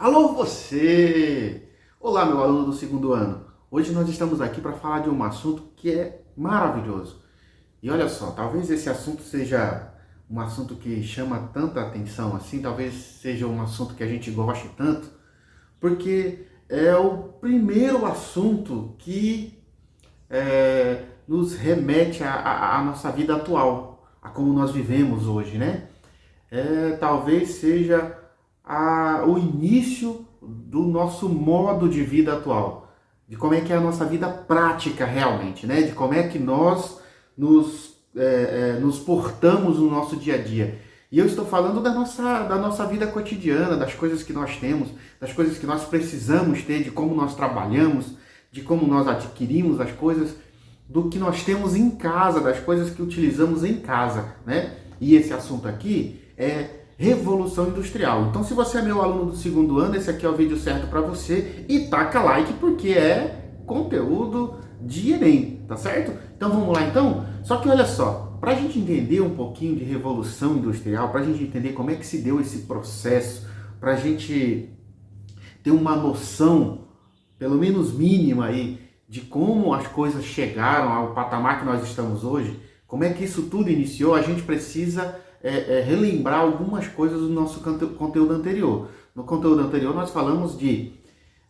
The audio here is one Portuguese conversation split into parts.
Alô você! Olá, meu aluno do segundo ano. Hoje nós estamos aqui para falar de um assunto que é maravilhoso. E olha só, talvez esse assunto seja um assunto que chama tanta atenção assim, talvez seja um assunto que a gente goste tanto, porque é o primeiro assunto que nos remete à nossa vida atual, a como nós vivemos hoje, né? Talvez seja o início do nosso modo de vida atual, de como é que é a nossa vida prática realmente, né? De como é que nós nos portamos no nosso dia a dia. E eu estou falando da nossa vida cotidiana, das coisas que nós temos, das coisas que nós precisamos ter, de como nós trabalhamos, de como nós adquirimos as coisas, do que nós temos em casa, das coisas que utilizamos em casa, né? E esse assunto aqui é Revolução Industrial. Então, se você é meu aluno do segundo ano, esse aqui é o vídeo certo para você e taca like porque é conteúdo de Enem, tá certo? Então vamos lá então? Só que olha só, para a gente entender um pouquinho de Revolução Industrial, para a gente entender como é que se deu esse processo, para a gente ter uma noção, pelo menos mínima aí, de como as coisas chegaram ao patamar que nós estamos hoje, como é que isso tudo iniciou, a gente precisa relembrar algumas coisas do nosso conteúdo anterior. No conteúdo anterior nós falamos de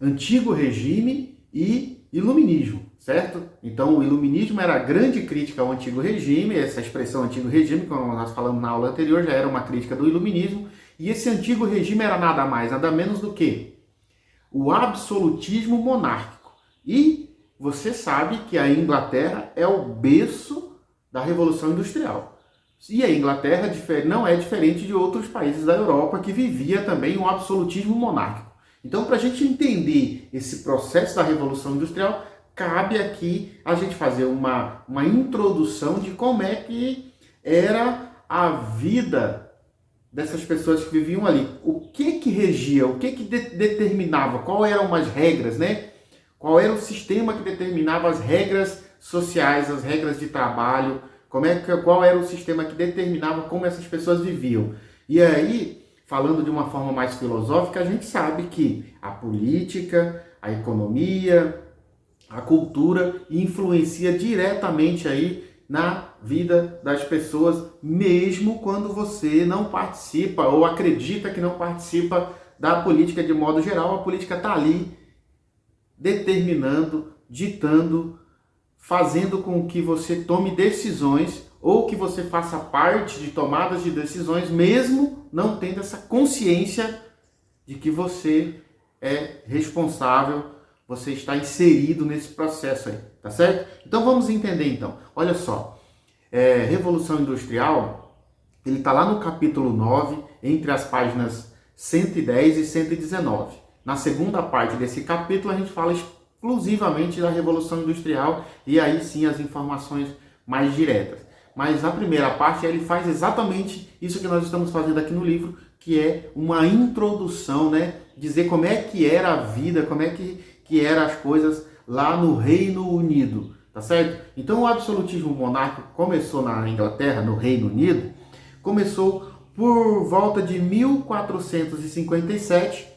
antigo regime e iluminismo, certo? Então o iluminismo era a grande crítica ao antigo regime, essa expressão antigo regime, como nós falamos na aula anterior, já era uma crítica do iluminismo, e esse antigo regime era nada mais, nada menos do que o absolutismo monárquico. E você sabe que a Inglaterra é o berço da Revolução Industrial. E a Inglaterra não é diferente de outros países da Europa que vivia também um absolutismo monárquico. Então, para a gente entender esse processo da Revolução Industrial, cabe aqui a gente fazer uma introdução de como é que era a vida dessas pessoas que viviam ali. O que regia, o que determinava, quais eram as regras, né? Qual era o sistema que determinava as regras sociais, as regras de trabalho, qual era o sistema que determinava como essas pessoas viviam. E aí, falando de uma forma mais filosófica, a gente sabe que a política, a economia, a cultura influencia diretamente aí na vida das pessoas, mesmo quando você não participa ou acredita que não participa da política de modo geral. A política está ali determinando, ditando, fazendo com que você tome decisões ou que você faça parte de tomadas de decisões, mesmo não tendo essa consciência de que você é responsável, você está inserido nesse processo aí, tá certo? Então vamos entender então. Olha só, Revolução Industrial, ele está lá no capítulo 9, entre as páginas 110 e 119. Na segunda parte desse capítulo a gente fala exclusivamente da Revolução Industrial e aí sim as informações mais diretas. Mas a primeira parte ele faz exatamente isso que nós estamos fazendo aqui no livro, que é uma introdução, né? Dizer como é que era a vida, como é que eram as coisas lá no Reino Unido, tá certo? Então o absolutismo monárquico começou na Inglaterra, no Reino Unido, começou por volta de 1457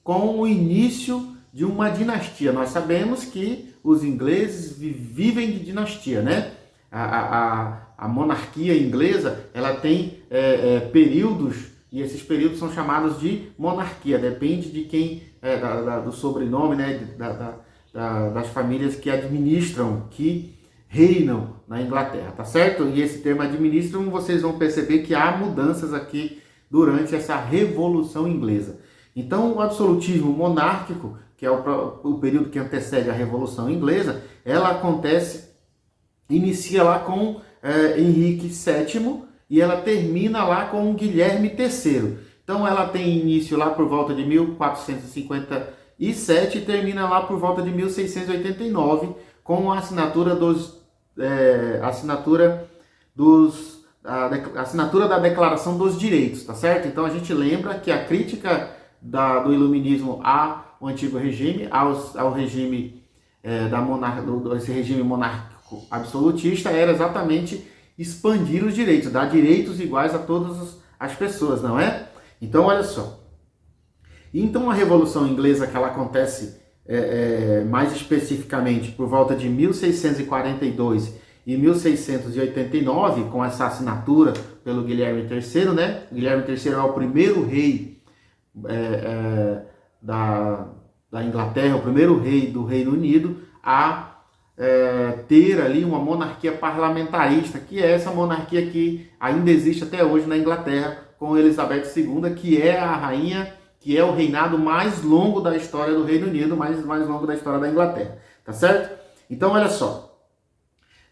com o início de uma dinastia. Nós sabemos que os ingleses vivem de dinastia, né? A monarquia inglesa, ela tem períodos, e esses períodos são chamados de monarquia. Depende de quem, do sobrenome, né? Das famílias que administram, que reinam na Inglaterra, tá certo? E esse termo administram, vocês vão perceber que há mudanças aqui durante essa Revolução Inglesa. Então, o absolutismo monárquico, que é o período que antecede a Revolução Inglesa, ela inicia lá com Henrique VII e ela termina lá com Guilherme III. Então, ela tem início lá por volta de 1457 e termina lá por volta de 1689 com a assinatura da Declaração dos Direitos, tá certo? Então, a gente lembra que a crítica do iluminismo ao antigo regime, ao regime esse regime monárquico absolutista, era exatamente expandir os direitos, dar direitos iguais a todas as pessoas, não é? Então, olha só. Então a Revolução Inglesa, que ela acontece mais especificamente por volta de 1642 e 1689, com essa assinatura pelo Guilherme III, né? Guilherme III é o primeiro rei da Inglaterra, o primeiro rei do Reino Unido a ter ali uma monarquia parlamentarista, que é essa monarquia que ainda existe até hoje na Inglaterra, com Elizabeth II, que é a rainha, que é o reinado mais longo da história do Reino Unido, mais longo da história da Inglaterra, tá certo? Então, olha só,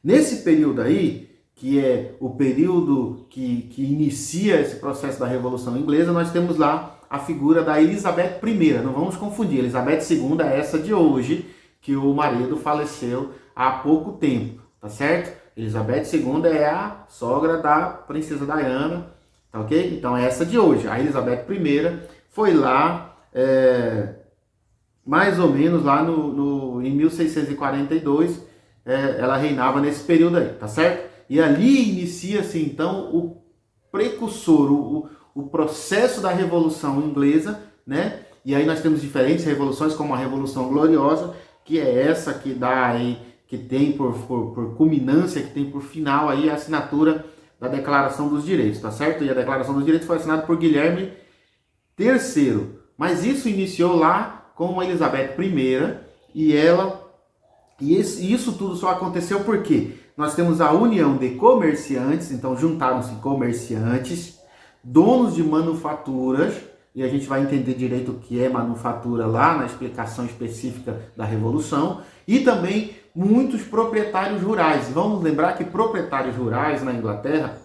nesse período aí, que é o período que inicia esse processo da Revolução Inglesa, nós temos lá a figura da Elizabeth I, não vamos confundir, Elizabeth II é essa de hoje, que o marido faleceu há pouco tempo, tá certo? Elizabeth II é a sogra da princesa Diana, tá ok? Então é essa de hoje. A Elizabeth I foi lá, mais ou menos lá em 1642, ela reinava nesse período aí, tá certo? E ali inicia-se então o precursor, o processo da Revolução Inglesa, né? E aí nós temos diferentes revoluções, como a Revolução Gloriosa, que é essa que dá aí, que tem por culminância, que tem por final aí a assinatura da Declaração dos Direitos, tá certo? E a Declaração dos Direitos foi assinada por Guilherme III. Mas isso iniciou lá com a Elizabeth I, e isso tudo só aconteceu porque nós temos a união de comerciantes, então juntaram-se comerciantes, donos de manufaturas, e a gente vai entender direito o que é manufatura lá na explicação específica da Revolução, e também muitos proprietários rurais. Vamos lembrar que proprietários rurais na Inglaterra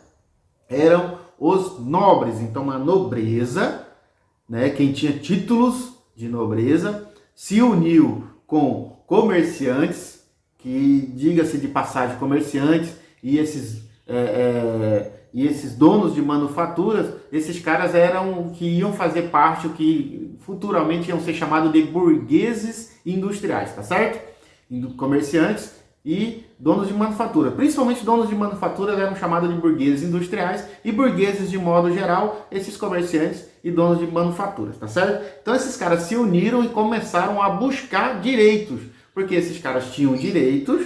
eram os nobres, então a nobreza, né, quem tinha títulos de nobreza, se uniu com comerciantes, que, diga-se de passagem, comerciantes e esses donos de manufaturas, esses caras eram que iam fazer parte, o que futuramente iam ser chamados de burgueses industriais, tá certo? Comerciantes e donos de manufatura. Principalmente donos de manufatura eram chamados de burgueses industriais e burgueses de modo geral, esses comerciantes e donos de manufaturas, tá certo? Então esses caras se uniram e começaram a buscar direitos, porque esses caras tinham direitos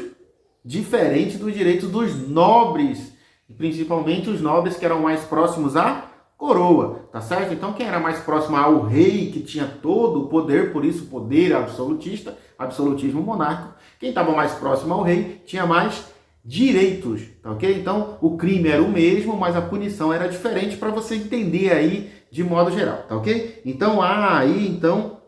diferentes dos direitos dos nobres, principalmente os nobres que eram mais próximos à coroa, tá certo? Então quem era mais próximo ao rei, que tinha todo o poder, por isso poder absolutista, absolutismo monárquico, quem estava mais próximo ao rei tinha mais direitos, tá ok? Então o crime era o mesmo, mas a punição era diferente, para você entender aí de modo geral, tá ok? Então há aí então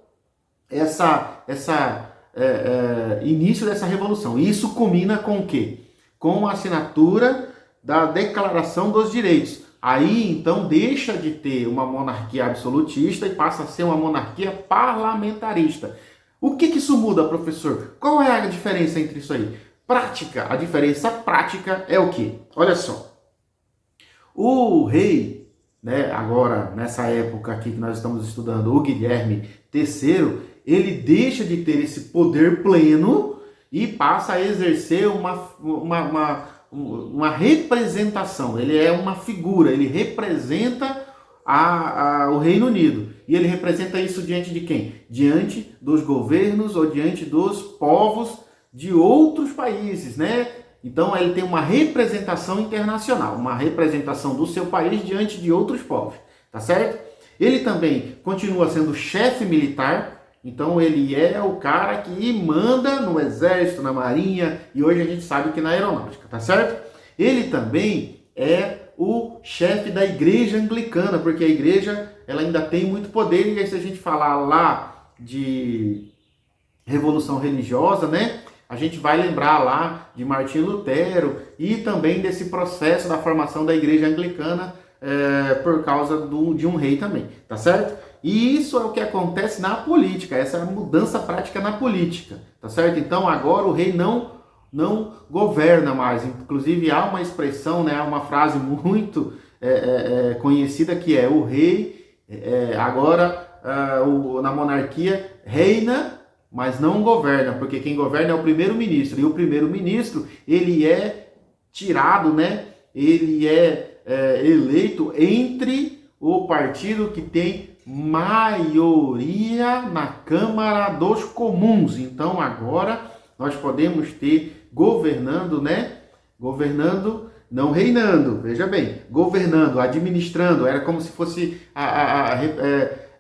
início dessa revolução. E isso culmina com o quê? Com a assinatura da Declaração dos Direitos. Aí, então, deixa de ter uma monarquia absolutista e passa a ser uma monarquia parlamentarista. O que isso muda, professor? Qual é a diferença entre isso aí? Prática. A diferença prática é o quê? Olha só. O rei, né, agora, nessa época aqui que nós estamos estudando, o Guilherme III, ele deixa de ter esse poder pleno e passa a exercer uma representação. Ele é uma figura, ele representa o Reino Unido. E ele representa isso diante de quem? Diante dos governos ou diante dos povos de outros países, né? Então ele tem uma representação internacional, uma representação do seu país diante de outros povos, tá certo? Ele também continua sendo chefe militar. Então ele é o cara que manda no exército, na marinha e hoje a gente sabe que na aeronáutica, tá certo? Ele também é o chefe da igreja anglicana, porque a igreja ela ainda tem muito poder, e aí se a gente falar lá de revolução religiosa, né? A gente vai lembrar lá de Martinho Lutero e também desse processo da formação da igreja anglicana por causa de um rei também, tá certo? E isso é o que acontece na política, essa é a mudança prática na política, tá certo? Então agora o rei não governa mais, inclusive há uma expressão, né, uma frase muito conhecida que é o rei agora na monarquia reina, mas não governa, porque quem governa é o primeiro-ministro, e o primeiro-ministro ele é tirado, né, ele é eleito entre o partido que tem maioria na Câmara dos Comuns. Então agora nós podemos ter governando, né? Governando, não reinando, veja bem, governando, administrando, era como se fosse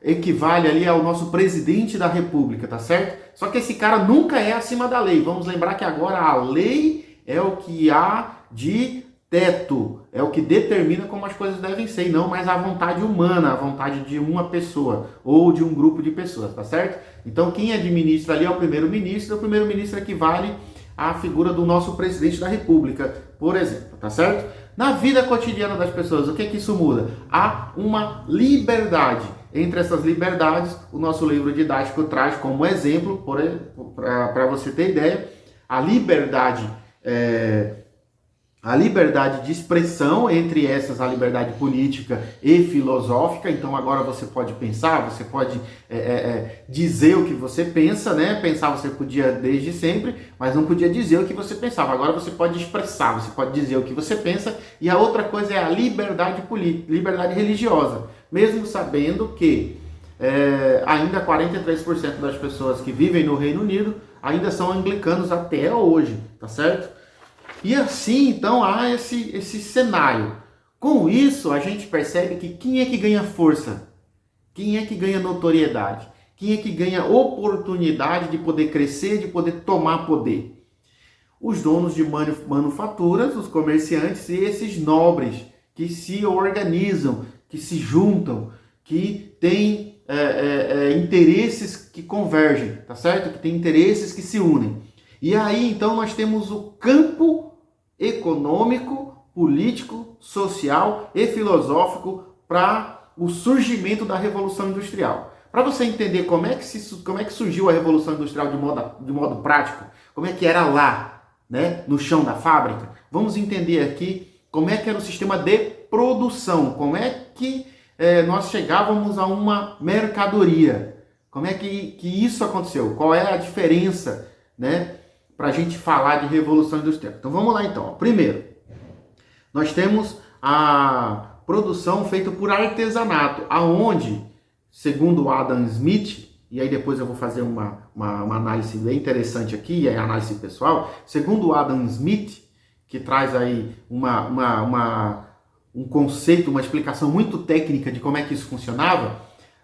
equivale ali ao nosso presidente da República, tá certo? Só que esse cara nunca é acima da lei. Vamos lembrar que agora a lei é o que há de teto, é o que determina como as coisas devem ser, e não mais a vontade humana, a vontade de uma pessoa ou de um grupo de pessoas, tá certo? Então quem administra ali é o primeiro-ministro equivale à figura do nosso presidente da República, por exemplo, tá certo? Na vida cotidiana das pessoas, o que que isso muda? Há uma liberdade. Entre essas liberdades, o nosso livro didático traz como exemplo, para você ter ideia, a liberdade de expressão, entre essas a liberdade política e filosófica. Então agora você pode pensar, você pode dizer o que você pensa, né? Pensar você podia desde sempre, mas não podia dizer o que você pensava. Agora você pode expressar, você pode dizer o que você pensa. E a outra coisa é a liberdade política, liberdade religiosa. Mesmo sabendo que ainda 43% das pessoas que vivem no Reino Unido ainda são anglicanos até hoje, tá certo? E assim, então, há esse cenário. Com isso, a gente percebe que quem é que ganha força? Quem é que ganha notoriedade? Quem é que ganha oportunidade de poder crescer, de poder tomar poder? Os donos de manufaturas, os comerciantes e esses nobres que se organizam, que se juntam, que têm interesses que convergem, tá certo? Que têm interesses que se unem. E aí, então, nós temos o campo econômico, político, social e filosófico para o surgimento da Revolução Industrial. Para você entender como é que surgiu a Revolução Industrial de modo prático, como é que era lá, né, no chão da fábrica, vamos entender aqui como é que era o sistema de produção, como é que nós chegávamos a uma mercadoria, como é que isso aconteceu, qual é a diferença, né, para a gente falar de Revolução Industrial. Então vamos lá então. Primeiro, nós temos a produção feita por artesanato, aonde, segundo Adam Smith, e aí depois eu vou fazer uma análise bem interessante aqui, é análise pessoal, segundo Adam Smith, que traz aí um conceito, uma explicação muito técnica de como é que isso funcionava,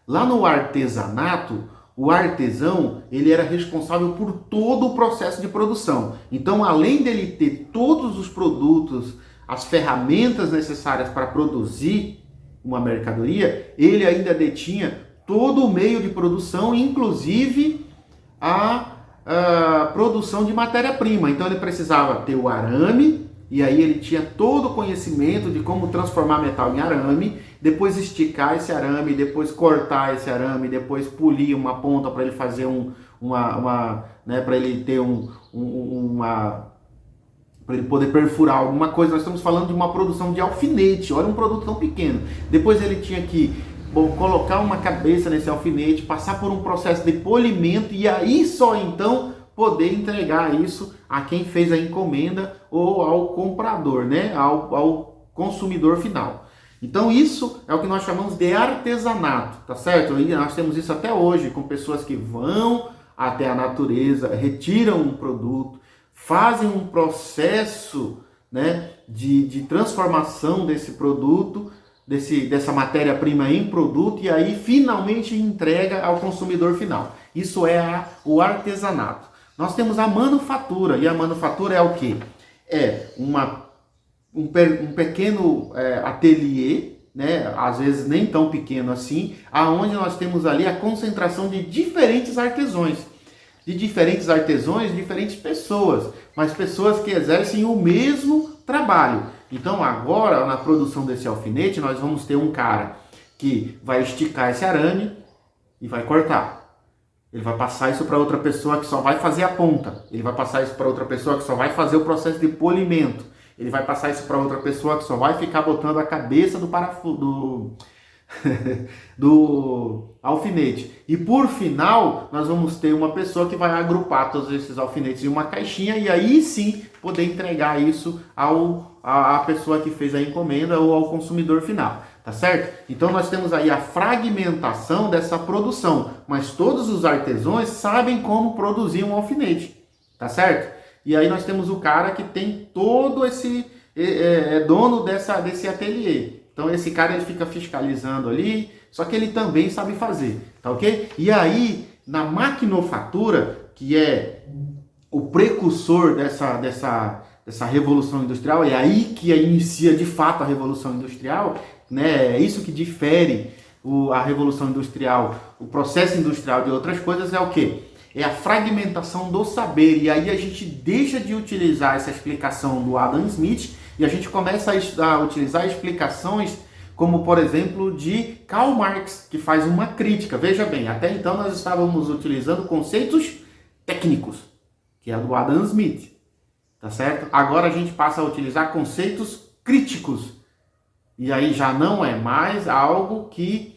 lá no artesanato, o artesão, ele era responsável por todo o processo de produção. Então, além dele ter todos os produtos, as ferramentas necessárias para produzir uma mercadoria, ele ainda detinha todo o meio de produção, inclusive a produção de matéria-prima. Então, ele precisava ter o arame, e aí ele tinha todo o conhecimento de como transformar metal em arame, depois esticar esse arame, depois cortar esse arame, depois polir uma ponta para ele fazer para ele ter para ele poder perfurar alguma coisa. Nós estamos falando de uma produção de alfinete, olha um produto tão pequeno. Depois ele tinha que colocar uma cabeça nesse alfinete, passar por um processo de polimento e aí só então poder entregar isso a quem fez a encomenda ou ao comprador, né? Ao consumidor final. Então isso é o que nós chamamos de artesanato, tá certo? E nós temos isso até hoje com pessoas que vão até a natureza, retiram um produto, fazem um processo, né, de transformação desse produto, dessa matéria-prima em produto e aí finalmente entrega ao consumidor final. Isso é o artesanato. Nós temos a manufatura, e a manufatura é o quê? É um pequeno ateliê, né? Às vezes nem tão pequeno assim, aonde nós temos ali a concentração de diferentes artesãos, diferentes pessoas, mas pessoas que exercem o mesmo trabalho. Então agora, na produção desse alfinete, nós vamos ter um cara que vai esticar esse arame e vai cortar. Ele vai passar isso para outra pessoa que só vai fazer a ponta. Ele vai passar isso para outra pessoa que só vai fazer o processo de polimento. Ele vai passar isso para outra pessoa que só vai ficar botando a cabeça do parafuso do alfinete. E por final, nós vamos ter uma pessoa que vai agrupar todos esses alfinetes em uma caixinha e aí sim poder entregar isso à pessoa que fez a encomenda ou ao consumidor final. tá certo? Então nós temos aí a fragmentação dessa produção, mas todos os artesãos sabem como produzir um alfinete, tá certo? E aí nós temos o cara que tem todo esse, dono desse ateliê. Então esse cara ele fica fiscalizando ali, só que ele também sabe fazer, tá ok? E aí na maquinofatura, que é o precursor dessa revolução industrial, é aí que inicia de fato a revolução industrial, né? É isso que difere a revolução industrial, o processo industrial de outras coisas é o quê? É a fragmentação do saber. E aí a gente deixa de utilizar essa explicação do Adam Smith e a gente começa a utilizar explicações como, por exemplo, de Karl Marx, que faz uma crítica. Veja bem, até então nós estávamos utilizando conceitos técnicos, que é do Adam Smith, tá certo? Agora a gente passa a utilizar conceitos críticos. E aí já não é mais algo que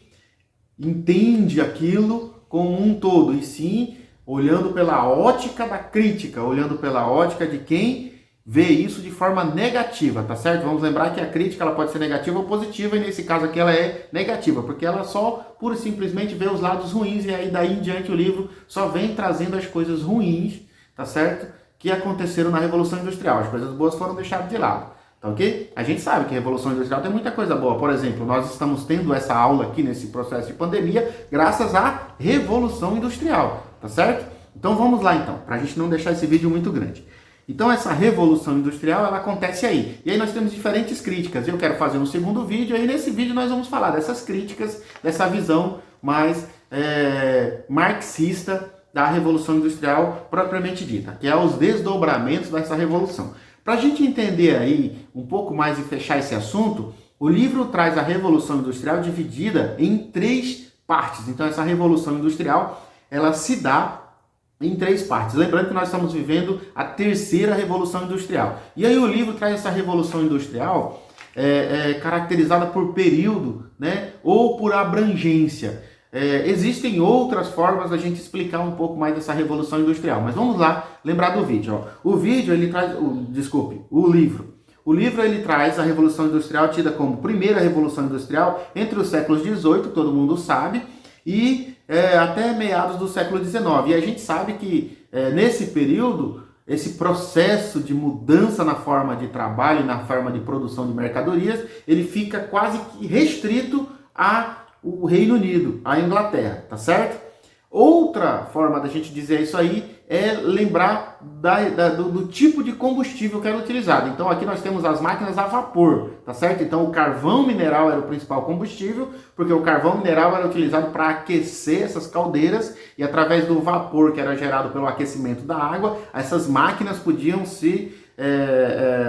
entende aquilo como um todo, e sim olhando pela ótica da crítica, olhando pela ótica de quem vê isso de forma negativa, tá certo? Vamos lembrar que a crítica ela pode ser negativa ou positiva, e nesse caso aqui ela é negativa, porque ela só, pura e simplesmente, vê os lados ruins, e aí daí em diante o livro só vem trazendo as coisas ruins, tá certo? Que aconteceram na Revolução Industrial. As coisas boas foram deixadas de lado, tá ok? A gente sabe que a Revolução Industrial tem muita coisa boa. Por exemplo, nós estamos tendo essa aula aqui nesse processo de pandemia graças à Revolução Industrial, tá certo? Então vamos lá então, para a gente não deixar esse vídeo muito grande. Então essa revolução industrial, ela acontece aí. E aí nós temos diferentes críticas. Eu quero fazer um segundo vídeo, aí nesse vídeo nós vamos falar dessas críticas, dessa visão mais marxista da revolução industrial propriamente dita, que é os desdobramentos dessa revolução. Para a gente entender aí um pouco mais e fechar esse assunto, o livro traz a revolução industrial dividida em 3 partes. Então essa revolução industrial, ela se dá em 3 partes. Lembrando que nós estamos vivendo a 3ª Revolução Industrial. E aí o livro traz essa Revolução Industrial caracterizada por período, né, ou por abrangência. Existem outras formas da gente explicar um pouco mais dessa Revolução Industrial, mas vamos lá lembrar do vídeo. Ó. O vídeo, ele traz... o livro. O livro, ele traz a Revolução Industrial tida como primeira Revolução Industrial entre os séculos XVIII, todo mundo sabe, e até meados do século XIX. E a gente sabe que nesse período, esse processo de mudança na forma de trabalho e na forma de produção de mercadorias, ele fica quase que restrito ao Reino Unido, à Inglaterra, tá certo? Outra forma da gente dizer isso aí é lembrar do tipo de combustível que era utilizado. Então aqui nós temos as máquinas a vapor, tá certo? Então o carvão mineral era o principal combustível, porque o carvão mineral era utilizado para aquecer essas caldeiras, e através do vapor que era gerado pelo aquecimento da água, essas máquinas podiam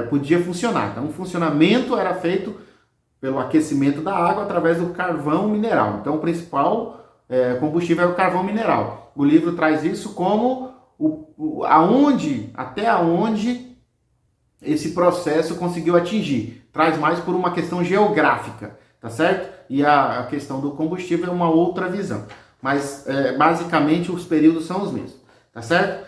podia funcionar. Então o funcionamento era feito pelo aquecimento da água através do carvão mineral. Então o principal combustível é o carvão mineral. O livro traz isso como até aonde esse processo conseguiu atingir. Traz mais por uma questão geográfica, tá certo? E a questão do combustível é uma outra visão. Mas basicamente os períodos são os mesmos, tá certo?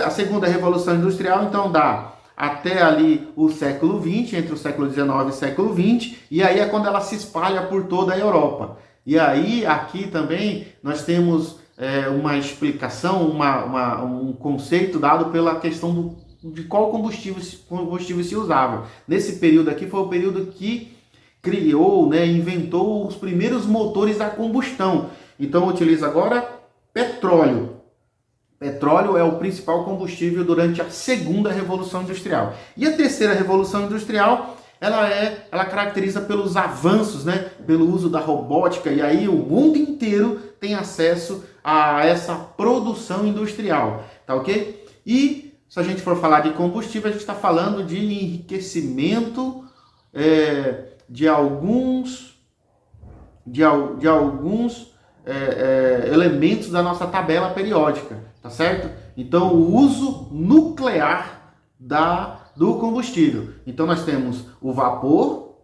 A segunda Revolução Industrial então dá até ali o século XX, entre o século XIX e o século XX, e aí é quando ela se espalha por toda a Europa. E aí, aqui também, nós temos uma explicação, um conceito dado pela questão de qual combustível se usava. Nesse período aqui foi o período que criou, né, inventou os primeiros motores a combustão. Então, utiliza agora petróleo. Petróleo é o principal combustível durante a segunda Revolução Industrial. E a terceira Revolução Industrial, ela caracteriza pelos avanços, né? Pelo uso da robótica, e aí o mundo inteiro tem acesso a essa produção industrial, tá ok? E se a gente for falar de combustível, a gente está falando de enriquecimento de alguns elementos da nossa tabela periódica, tá certo? Então o uso nuclear do combustível. Então nós temos o vapor,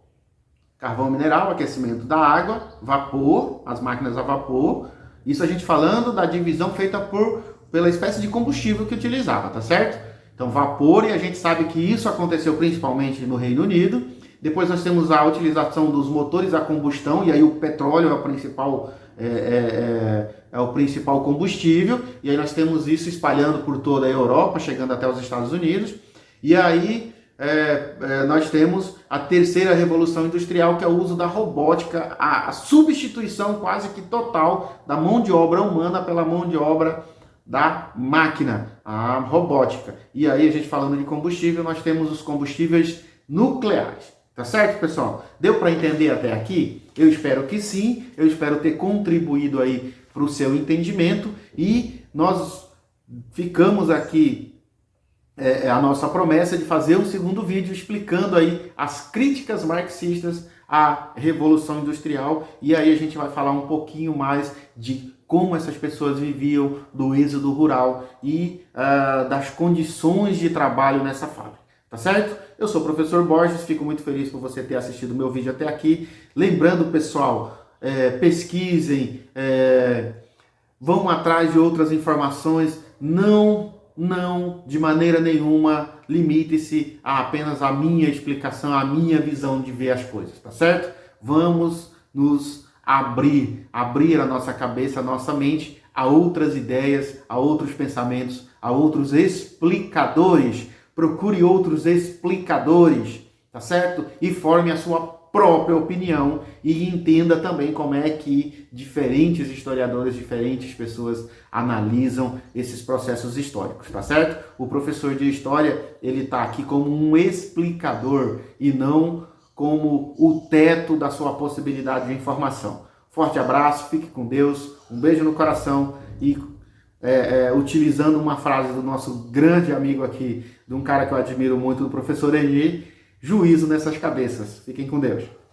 carvão mineral, aquecimento da água, vapor, as máquinas a vapor. Isso a gente falando da divisão feita pela espécie de combustível que utilizava, tá certo? Então vapor, e a gente sabe que isso aconteceu principalmente no Reino Unido. Depois nós temos a utilização dos motores a combustão, e aí o petróleo é o principal combustível, e aí nós temos isso espalhando por toda a Europa, chegando até os Estados Unidos. E aí nós temos a terceira revolução industrial, que é o uso da robótica, a substituição quase que total da mão de obra humana pela mão de obra da máquina, a robótica. E aí, a gente falando de combustível, nós temos os combustíveis nucleares. Tá certo, pessoal? Deu para entender até aqui? Eu espero que sim, eu espero ter contribuído aí para o seu entendimento, e nós ficamos aqui a nossa promessa de fazer um segundo vídeo explicando aí as críticas marxistas à Revolução Industrial, e aí a gente vai falar um pouquinho mais de como essas pessoas viviam, do êxodo rural e das condições de trabalho nessa fábrica. Tá certo? Eu sou o professor Borges, fico muito feliz por você ter assistido o meu vídeo até aqui. Lembrando, pessoal, pesquisem, vão atrás de outras informações, não, de maneira nenhuma, limite-se a apenas a minha explicação, a minha visão de ver as coisas, tá certo? Vamos nos abrir a nossa cabeça, a nossa mente a outras ideias, a outros pensamentos, a outros explicadores. Procure outros explicadores, tá certo? E forme a sua própria opinião, e entenda também como é que diferentes historiadores, diferentes pessoas analisam esses processos históricos, tá certo? O professor de história, ele tá aqui como um explicador e não como o teto da sua possibilidade de informação. Forte abraço, fique com Deus, um beijo no coração, e utilizando uma frase do nosso grande amigo aqui, de um cara que eu admiro muito, do professor Eni: juízo nessas cabeças. Fiquem com Deus.